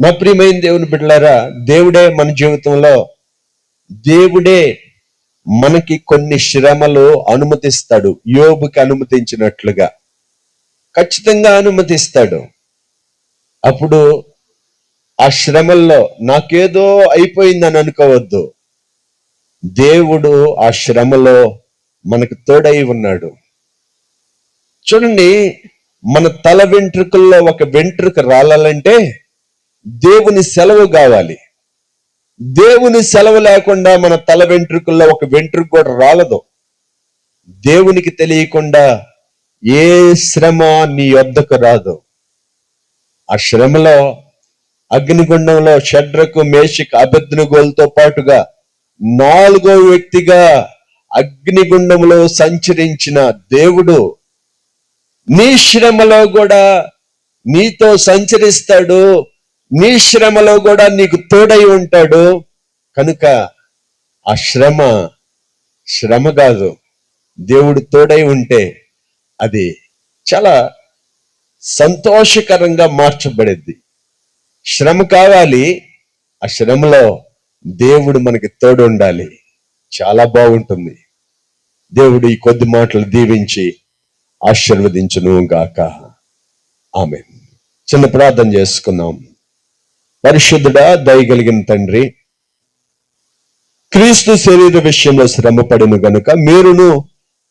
నా ప్రియమైన దేవుని బిడ్డలారా, దేవుడే మనకి కొన్ని శ్రమలు అనుమతిస్తాడు. యోబుకి అనుమతించినట్లుగా ఖచ్చితంగా అనుమతిస్తాడు. అప్పుడు ఆ శ్రమల్లో నాకేదో అయిపోయిందని అనుకోవద్దు. దేవుడు ఆ శ్రమలో మనకు తోడై ఉన్నాడు. చూడండి, మన తల వెంట్రుకల్లో ఒక వెంట్రుక రాలాలంటే దేవుని సెలవు కావాలి. దేవుని సెలవు లేకుండా మన తల వెంట్రుకల్లో ఒక వెంట్రుక కూడా రాలదు. దేవునికి తెలియకుండా ఏ శ్రమ నీ యొద్దకు రాదు. ఆ శ్రమలో అగ్నిగుండంలో షడ్రకు, మేషకు, అబేద్నెగోలతో పాటుగా 4వ వ్యక్తిగా అగ్నిగుండంలో సంచరించిన దేవుడు నీ శ్రమలో కూడా నీతో సంచరిస్తాడు. నీ శ్రమలో కూడా నీకు తోడై ఉంటాడు. కనుక ఆ శ్రమ కాదు, దేవుడు తోడై ఉంటే అది చాలా సంతోషకరంగా మార్చబడింది. శ్రమ కావాలి, ఆ శ్రమలో దేవుడు మనకి తోడు ఉండాలి, చాలా బాగుంటుంది. దేవుడు ఈ కొద్ది మాటలు దీవించి ఆశీర్వదించును గాక. ఆమేన్. చిన్న ప్రార్థన చేసుకుందాం. పరిశుద్ధుడా, దయగలిగిన తండ్రి, క్రీస్తు శరీర విషయంలో శ్రమ పడిన గనుక మీరును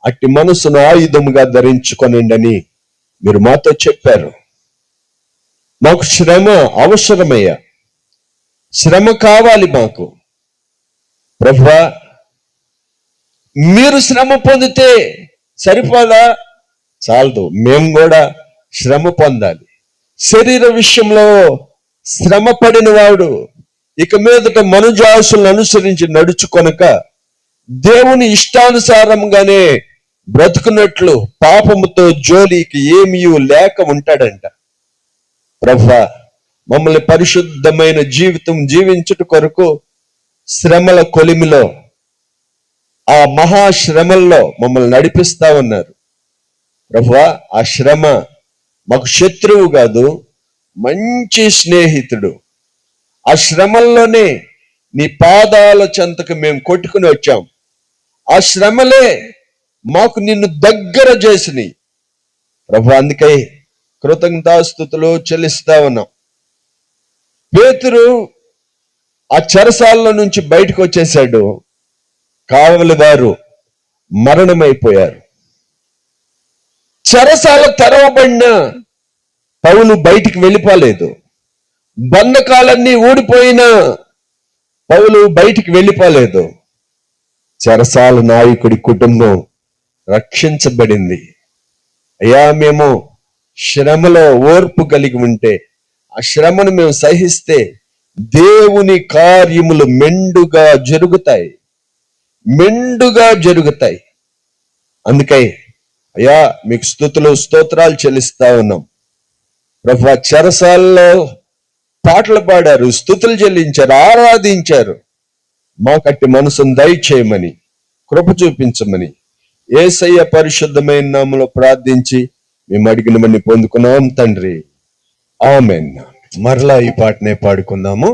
అట్టి మనసును ఆయుధముగా ధరించుకొనండని మీరు మాతో చెప్పారు. మాకు శ్రమ అవసరమయ్యా, శ్రమ కావాలి మాకు. ప్రభువా, మీరు శ్రమ పొందితే సరిపోదా? చాలదు, మేము కూడా శ్రమ పొందాలి. శరీర విషయంలో శ్రమ పడిన వాడు ఇక మీదట మనుజాసులను అనుసరించి నడుచుకొనక దేవుని ఇష్టానుసారంగానే బ్రతుకున్నట్లు పాపముతో జోలికి ఏమీ లేక ఉంటాడంట. ప్రభువా, మమ్మల్ని పరిశుద్ధమైన జీవితం జీవించుట కొరకు శ్రమల కొలిమిలో, ఆ మహాశ్రమల్లో మమ్మల్ని నడిపిస్తా ఉన్నారు. ప్రభువా, ఆ శ్రమ మాకు శత్రువు కాదు, మంచి స్నేహితుడు. ఆ శ్రమల్లోనే నీ పాదాల చెంతకు మేము కొట్టుకుని వచ్చాం. ఆ శ్రమలే మాకు నిన్ను దగ్గర చేసినాయి. ప్రభువా, అందుకై కృతజ్ఞతాస్తుతులు చెల్లిస్తా ఉన్నాం. పేతురు ఆ చెరసాలలో నుంచి బయటకు వచ్చేసాడు. కావలి వారు మరణమైపోయారు. చెరసాల తెరవబడిన పౌలు బయటికి వెళ్ళిపోలేదు. బంధకాలన్నీ ఊడిపోయిన పౌలు బయటికి వెళ్ళిపోలేదు. చెరసాల నాయకుడి కుటుంబం రక్షించబడింది. అయ్యా, మేము శ్రమలో ఓర్పు కలిగి ఉంటే, ఆ శ్రమను మేము సహిస్తే దేవుని కార్యములు మెండుగా జరుగుతాయి. అందుకై అయ్యా, మీకు స్తుతులు స్తోత్రాలు చెల్లిస్తా ఉన్నాం. ప్రభువా, చెరసాలలో పాటలు పాడారు, స్తుతులు చెల్లించారు, ఆరాధించారు. మాకట్టి మనసును దయచేయమని, కృప చూపించమని యేసయ్య పరిశుద్ధమైన నామములో ప్రార్థించి మేము అడిగినవన్నీ పొందుకున్నాం తండ్రి. ఆమేన్. మరలా ఈ పాటనే పాడుకుందాము.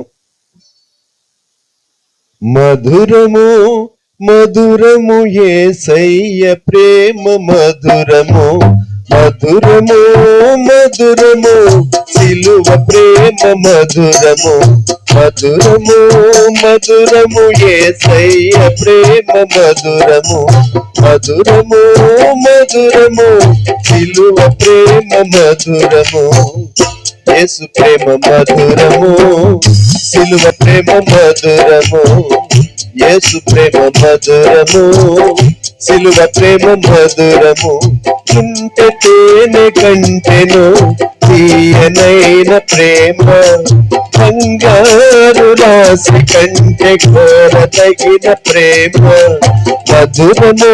మధురము మధురము యేసయ్య ప్రేమ మధురము, మధురము మధురము సిలువ ప్రేమ మధురము, మధురము మధురము యేసయ్య ప్రేమ మధురము, మధురము మధురము సిలువ ప్రేమ మధురము. యేసు ప్రేమ మధురము, సిలువ ప్రేమ మధురము. యేసు ప్రేమ మధురము, సిలువ ప్రేమ మధురము. ఇంత తేనె కంటెను తీయనైన ప్రేమ, బంగారు రాశి కంటే కోరదగిన ప్రేమ. మధురము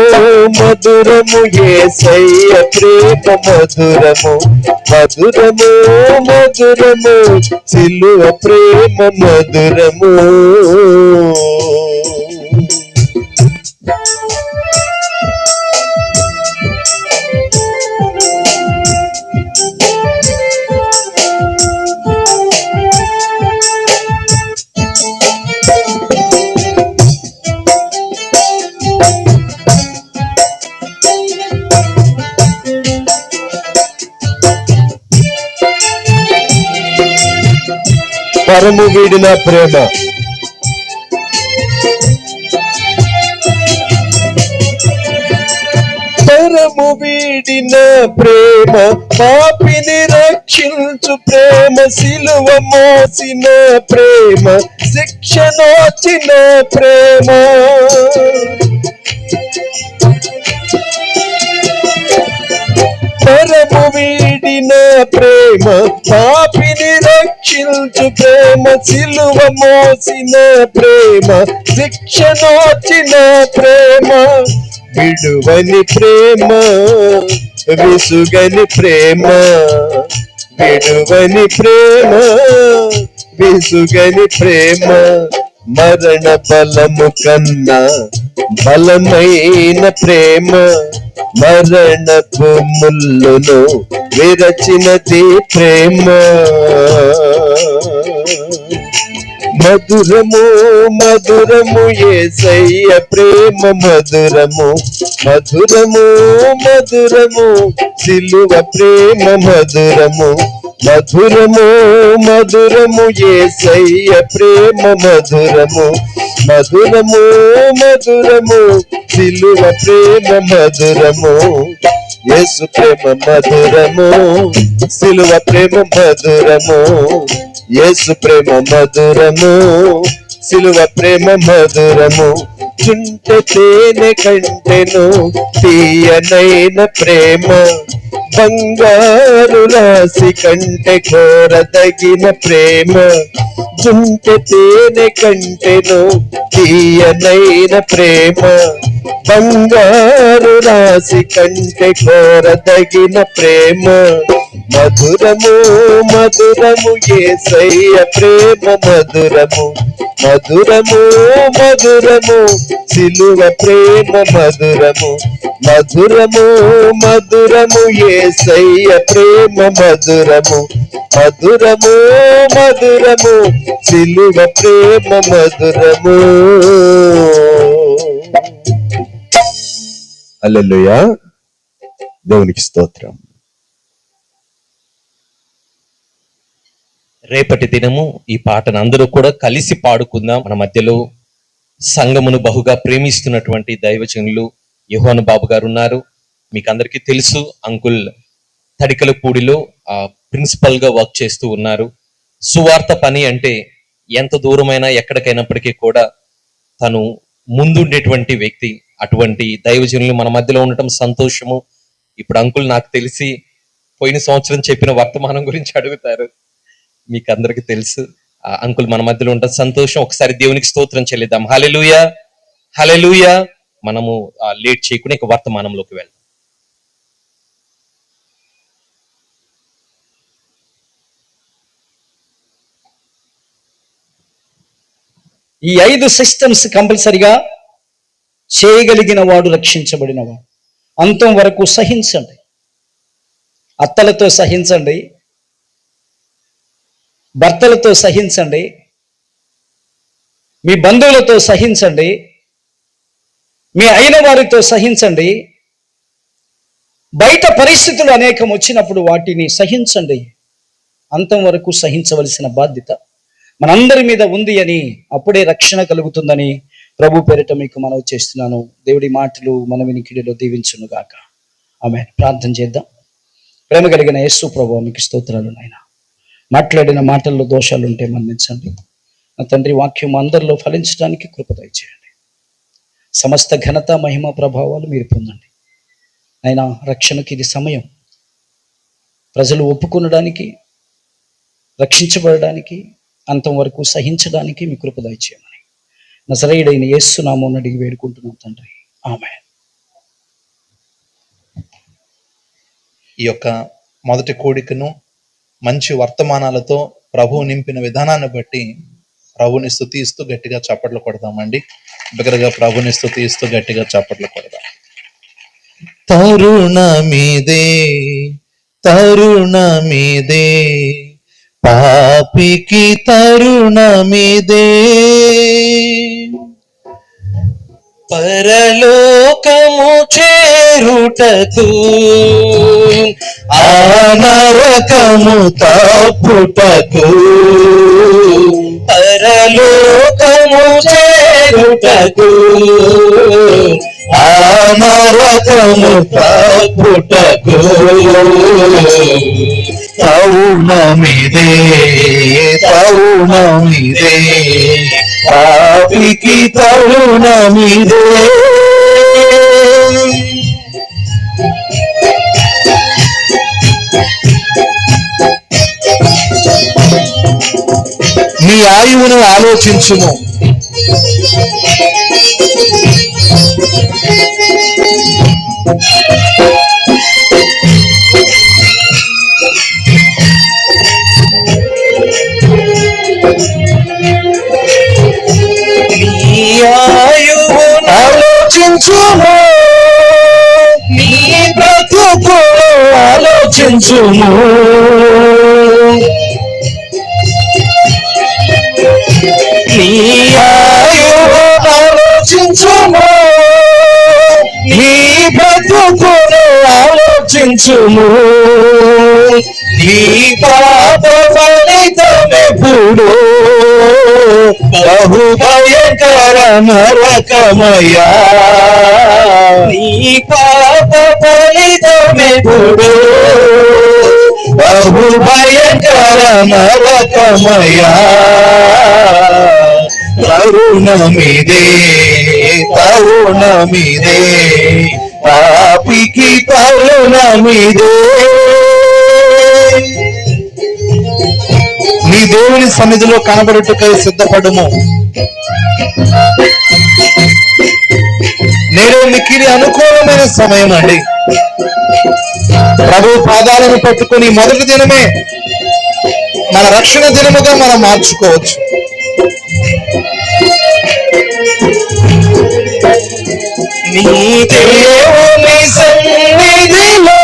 మధురము యేసయ్య ప్రేమ మధురము, మధురము మధురము సిలువ ప్రేమ మధురము. తరము వీడిన ప్రేమ. తరము వీడిన ప్రేమ, పాపిని రక్షించు ప్రేమ, సిలువ మోసిన ప్రేమ, శిక్షనొచ్చిన ప్రేమ. తరము వీడిన ప్రేమ, పాపిని రక్షించు ప్రేమ, సిలువ మోసిన ప్రేమ, శిక్షనొచ్చిన ప్రేమ. విడువని ప్రేమ, విసుగని ప్రేమ, విడువని ప్రేమ, విసుగని ప్రేమ. మరణ బలము కన్నా బలమైన ప్రేమ, మరణపు ముల్లును విరచినది ప్రేమ. మధురము మధురము యేసయ్య ప్రేమ, మధురము మధురము మధురము సిలువ ప్రేమ, మధురము మధురము మధురము యేసయ్య ప్రేమ, మధురము మధురము మధురము సిలువ ప్రేమ, మధురము. యేసు ప్రేమ మధురము, సిలువ ప్రేమ మధురము. యేసు ప్రేమ మధురము, సిలువ ప్రేమ మధురము. చుంట తేనె కంటెను తీయనైన ప్రేమ, బంగారు రాశి కంటే కోరదగిన ప్రేమ. చుంట తేనె కంటెను తీయనైన ప్రేమ, బంగారు రాశి కంటే కోరదగిన ప్రేమ. మధురము మధురము యేసయ్య ప్రేమ, మధురము మధురము మధురము సిలువ ప్రేమ, మధురము మధురము మధురము యేసయ్య ప్రేమ, మధురము మధురము మధురము సిలువ ప్రేమ, మధురము. హల్లెలూయా, దేవునికి స్తోత్రం. రేపటి దినము ఈ పాటను అందరూ కూడా కలిసి పాడుకుందాం. మన మధ్యలో సంఘమును బహుగా ప్రేమిస్తున్నటువంటి దైవజనులు యోహాను బాబు గారు ఉన్నారు. మీకు అందరికీ తెలుసు, అంకుల్ తడికలపూడిలో ప్రిన్సిపల్ గా వర్క్ చేస్తూ ఉన్నారు. సువార్త పని అంటే ఎంత దూరమైనా ఎక్కడికైనప్పటికీ కూడా తను ముందుండేటువంటి వ్యక్తి. అటువంటి దైవజనులు మన మధ్యలో ఉండటం సంతోషము. ఇప్పుడు అంకుల్ నాకు తెలిసి పోయిన సంవత్సరం చెప్పిన వర్తమానం గురించి అడుగుతారు. మీకు అందరికి తెలుసు. అంకుల్ మన మధ్యలో ఉంటారు, సంతోషం. ఒకసారి దేవునికి స్తోత్రం చెల్లిద్దాం. హల్లెలూయా, హల్లెలూయా. మనము లేట్ చేయకుండా ఇక వర్తమానంలోకి వెళ్దాం. ఈ 5 సిస్టమ్స్ కంపల్సరిగా చేయగలిగిన వాడు రక్షించబడినవాడు. అంతం వరకు సహించండి. అత్తలతో సహించండి, భర్తలతో సహించండి, మీ బంధువులతో సహించండి, మీ అయిన వారితో సహించండి. బయట పరిస్థితులు అనేకం వచ్చినప్పుడు వాటిని సహించండి. అంతం వరకు సహించవలసిన బాధ్యత మనందరి మీద ఉంది అని, అప్పుడే రక్షణ కలుగుతుందని ప్రభు పేరిట మీకు మనవి చేస్తున్నాను. దేవుడి మాటలు మన వినికిడిలో దీవించును గాక. ఆమేన్. ప్రార్థన చేద్దాం. ప్రేమ కలిగిన యేసు ప్రభువా, మీకు స్తోత్రాలు నాయన. మాట్లాడిన మాటల్లో దోషాలు ఉంటే మన్నించండి నా తండ్రి. వాక్యం అందరిలో ఫలించడానికి కృప దయచేయండి. సమస్త ఘనత మహిమ ప్రభావాలు మీరు పొందండి ఆయన. రక్షణకి ఇది సమయం. ప్రజలు ఒప్పుకొనడానికి, రక్షించబడడానికి, అంతం వరకు సహించడానికి మీ కృప దయచేయమని నజరేయుడైన యేసు నామమున అడిగి వేడుకుంటున్నాం తండ్రి. ఆమేన్. ఈ యొక్క మొదటి కూడికను మంచి వర్తమానాలతో ప్రభువు నింపిన విధానాన్ని బట్టి ప్రభుని స్తుతిస్తూ గట్టిగా చప్పట్లు కొడదామండి. బిగ్గరగా ప్రభుని స్తుతిస్తూ గట్టిగా చప్పట్లు కొడదాం. తరుణమిదే తరుణమిదే పాపికి తరుణమిదే, పరలోకము చేరుటకు ఆ నరకము తప్పుటకు పరలోకము చేరుటకు ఆ నరకము తప్పుటకు తరుణమిదే తరుణమిదే పాపికి తరుణమిదే. నీ ఆయువును ఆలోచించుము, నీ ఆయువును ఆలోచించుము, నీ బ్రతుకు ఆలోచించుము. నీ ఆయువు ఆలోచించుము, నీ బ్రతుకును ఆలోచించుము. నీ పాప ఫలితమెప్పుడు బహు భయంకర నరకమయ్యా. నీ పాప ఫలితమెప్పుడు బహు భయంకర నరకమయ్యా. తరుణమిదే తరుణమిదే పాపికి తరుణమిదే. నీ దేవుని సన్నిధిలో కనబడుటకై సిద్ధపడుము. నేడే మిక్కిలి అనుకూలమైన సమయం అండి. ప్రభు పాదాలను పట్టుకుని మొదటి దినమే మన రక్షణ దినముగా మనం మార్చుకోవచ్చు. నీ దేవుని సన్నిధిలో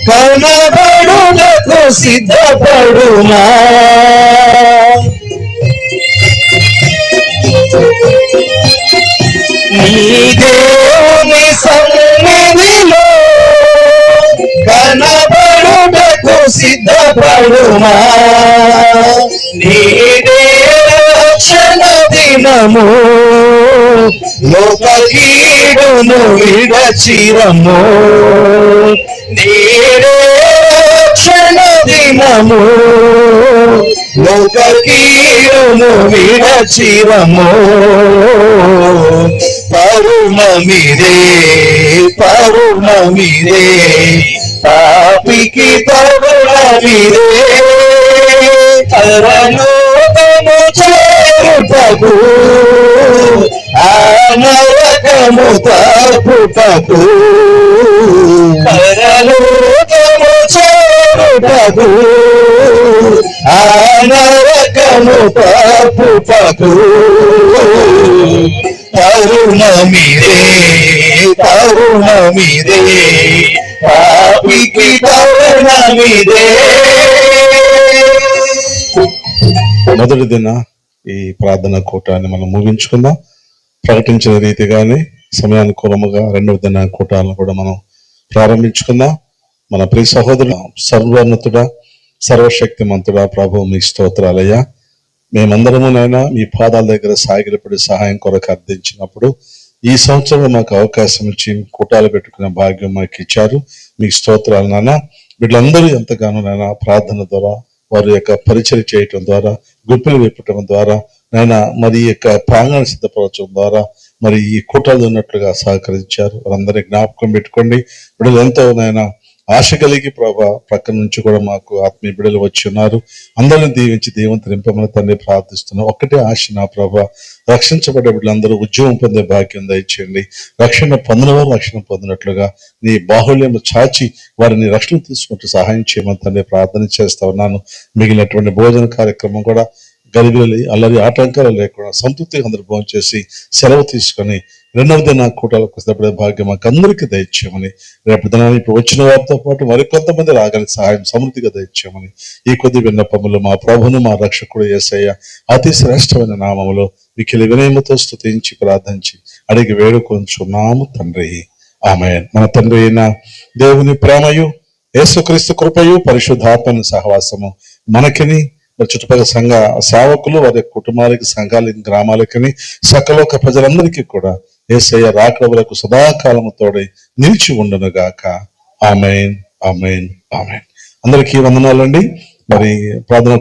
కనబడుటకు సిద్ధపడుమా. నీ దేవుని సన్నిధిలో కనబడుటకు సిద్ధపడుమా. నీదే రక్షణ దినము లోక కీడును విడచిరము. నీదే రక్షణ దినము లోక కీడును విడచిరము. తరుణమిదే తరుణమిదే పాపికి తరుణమిదే. పరలోకము చేరుటకు ఆ నరకము తప్పుటకు. పరలోకము చేరుటకు ఆ నరకము తప్పుటకు. తరుణమిదే తరుణమిదే పాపికి తరుణమిదే. మొదటి దిన ఈ ప్రార్థన కూటాన్ని మనం ముగించుకుందాం. ప్రకటించిన రీతిగానే సమయానుకూలముగా రెండవ దిన కూటాలను కూడా మనం ప్రారంభించుకుందాం. మన ప్రియ సహోదరుడు సర్వోన్నతుడా సర్వశక్తిమంతుడా ప్రభు మీ స్తోత్రాలయ్యా. మేమందరము నైనా మీ పాదాల దగ్గర సాగిలపడి సహాయం కొరకు అర్థించినప్పుడు ఈ సంవత్సరం మాకు అవకాశం ఇచ్చి కూటాలు పెట్టుకునే భాగ్యం మాకు ఇచ్చారు. మీకు స్తోత్రాలు నాన్న. వీళ్ళందరూ ఎంతగానో నాయన ప్రార్థన ద్వారా వారి యొక్క పరిచయం చేయటం ద్వారా గుప్పిలు విప్పటం ద్వారా నాయన మరి ఈ యొక్క ప్రాంగణ సిద్ధపరచడం ద్వారా మరి ఈ కూటాలు ఉన్నట్లుగా సహకరించారు. వారందరినీ జ్ఞాపకం పెట్టుకోండి. వీళ్ళు ఎంతో నాయన ఆశ కలిగి ప్రభా ప్రక్కన నుంచి కూడా మాకు ఆత్మీయ బిడ్డలు వచ్చి ఉన్నారు. అందరిని దీవించి దేవుని నింపమని తండ్రి ప్రార్థిస్తున్నాం. ఒక్కటే ఆశ నా ప్రభా, రక్షించబడ్డ బిడ్డలందరూ ఉద్యోగం పొందే భాగ్యం దయచేయండి. రక్షణ పొందినవారు రక్షణ పొందినట్లుగా నీ బాహుళ్యం చాచి వారిని రక్షణ తీసుకుంటూ సహాయం చేయమని తండ్రి ప్రార్థన చేస్తా ఉన్నాను. మిగిలినటువంటి భోజన కార్యక్రమం కూడా గలిబిలి అల్లరి ఆటంకాలు లేకుండా సంతృప్తిగా అందరూ భోజనం చేసి సెలవు తీసుకొని రెండవ దిన కూటాలకు సిద్ధపడే భాగ్యం మాకు అందరికీ దయచేయమని, రేపు దినాన్ని ఇప్పుడు వచ్చిన వారితో పాటు మరికొంతమంది రాగలి సహాయం సమృద్ధిగా దయచేయమని ఈ కొద్ది విన్నపములు మా ప్రభును మా రక్షకుడు యేసయ్య అతి శ్రేష్టమైన నామములో మిక్కిలి వినయముతో స్తుతించి ప్రార్థించి అడిగి వేడుకొంచున్నాము తండ్రి. ఆమేన్. మన తండ్రి అయిన దేవుని ప్రేమయు యేసుక్రీస్తు కృపయు పరిశుద్ధాత్మని సహవాసము మనకిని మరి చుట్టుపక్కల సంఘ సేవకులు, వారి కుటుంబాలకి, సంఘాలకి, గ్రామాలకి, సకలోక ప్రజలందరికీ కూడా యేసయ్య రాకడ వరకు సదాకాలము తోడై నిలిచి ఉండును గాక. ఆమేన్, ఆమేన్, ఆమేన్. అందరికీ వందనాలండి. మరి ప్రార్థన